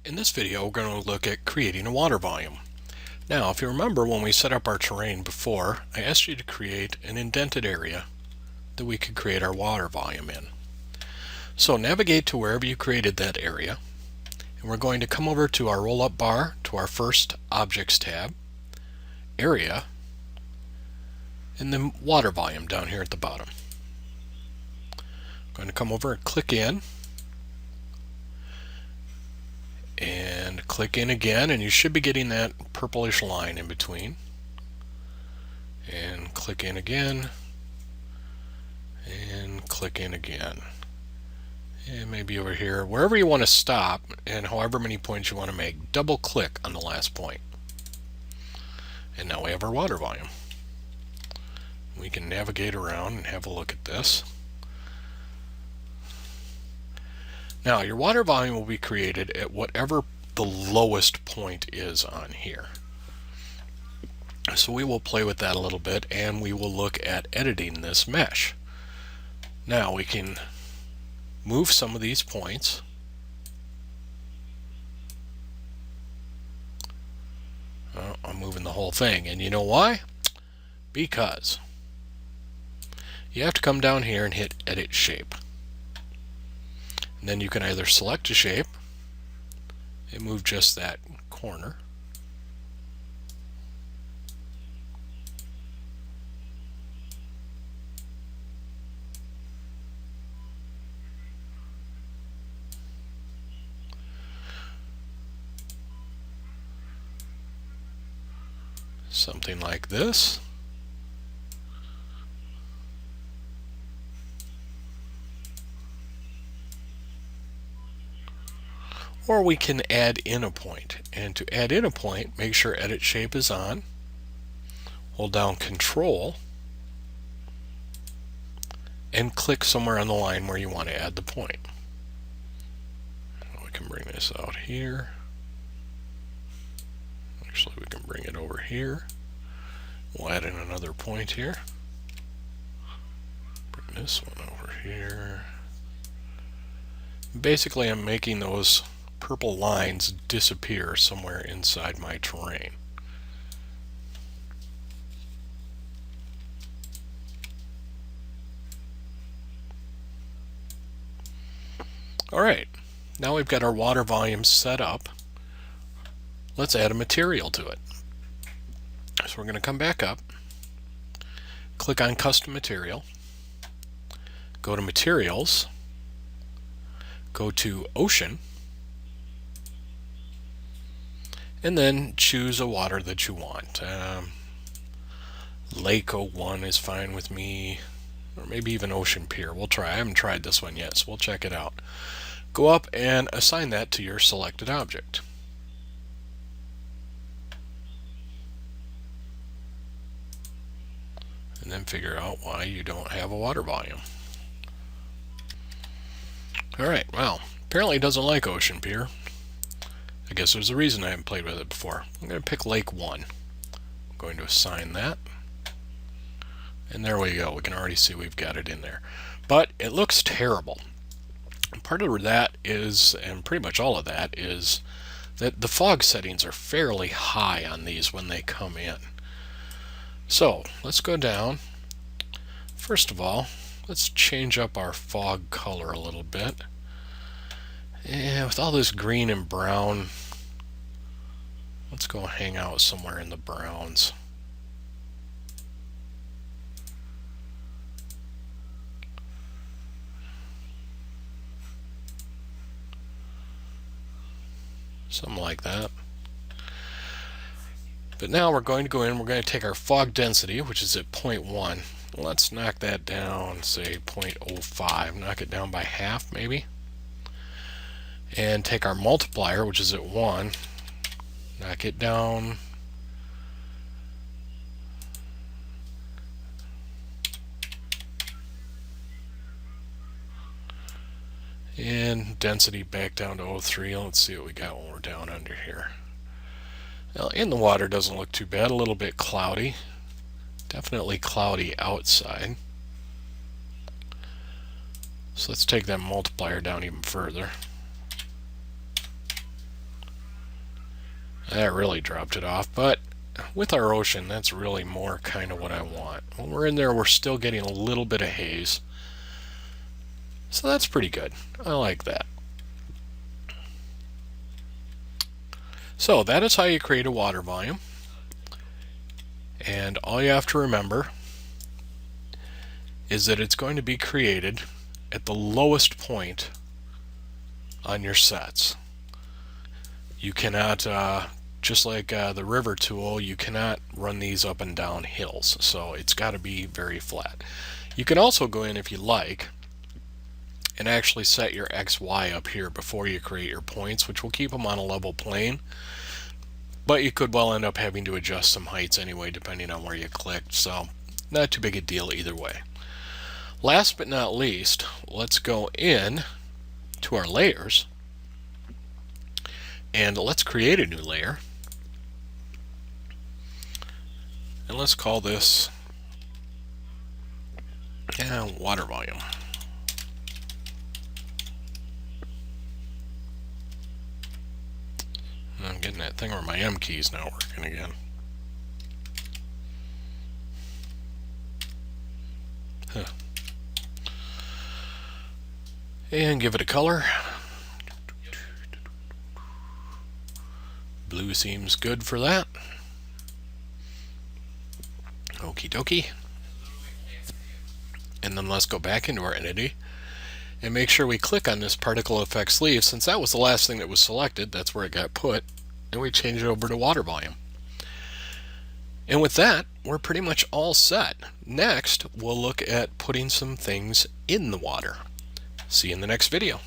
In this video, we're going to look at creating a water volume. Now, if you remember when we set up our terrain before, I asked you to create an indented area that we could create our water volume in. So navigate to wherever you created that area, and we're going to come over to our roll-up bar to our first Objects tab, Area, and then Water Volume down here at the bottom. I'm going to come over and click in, and click in again, and you should be getting that purplish line in between. And click in again, and click in again. And maybe over here, wherever you want to stop, and however many points you want to make, double click on the last point. And now we have our water volume. We can navigate around and have a look at this. Now your water volume will be created at whatever the lowest point is on here. So we will play with that a little bit, and we will look at editing this mesh. Now we can move some of these points. I'm moving the whole thing, and you know why? Because you have to come down here and hit Edit Shape. And then you can either select a shape and move just that corner, something like this. Or we can add in a point. And to add in a point, make sure Edit Shape is on. Hold down Control and click somewhere on the line where you want to add the point. We can bring this out here. Actually, we can bring it over here. We'll add in another point here. Bring this one over here. Basically, I'm making those purple lines disappear somewhere inside my terrain. Alright, now we've got our water volume set up. Let's add a material to it. So we're going to come back up, click on Custom Material, go to Materials, go to Ocean, and then choose a water that you want. Lake 01 is fine with me, or maybe even Ocean Pier. We'll try. I haven't tried this one yet, so we'll check it out. Go up and assign that to your selected object. And then figure out why you don't have a water volume. Alright, well, apparently it doesn't like Ocean Pier. I guess there's a reason I haven't played with it before. I'm going to pick Lake 1. I'm going to assign that. And there we go. We can already see we've got it in there. But it looks terrible. And part of that is, and pretty much all of that, is that the fog settings are fairly high on these when they come in. So let's go down. First of all, let's change up our fog color a little bit. And with all this green and brown, let's go hang out somewhere in the browns. Something like that. But now we're going to go in, we're going to take our fog density, which is at 0.1. Let's knock that down, say 0.05. Knock it down by half, maybe. And take our multiplier, which is at 1. Knock it down. And density back down to 0.3. Let's see what we got when we're down under here. Now, in the water doesn't look too bad. A little bit cloudy. Definitely cloudy outside. So let's take that multiplier down even further. That really dropped it off, but with our ocean, that's really more kind of what I want. When we're in there, we're still getting a little bit of haze. So that's pretty good. I like that. So that is how you create a water volume. And all you have to remember is that it's going to be created at the lowest point on your sets. You cannot, just like the river tool, you cannot run these up and down hills. So it's got to be very flat. You can also go in if you like and actually set your XY up here before you create your points, which will keep them on a level plane. But you could well end up having to adjust some heights anyway, depending on where you clicked. So not too big a deal either way. Last but not least, let's go in to our layers and let's create a new layer. And let's call this water volume. I'm getting that thing where my M key's not working again. Huh. And give it a color. Blue seems good for that. Okie dokie. And then let's go back into our entity and make sure we click on this particle effect sleeve. Since that was the last thing that was selected, that's where it got put, and we change it over to water volume. And with that, we're pretty much all set. Next, we'll look at putting some things in the water. See you in the next video.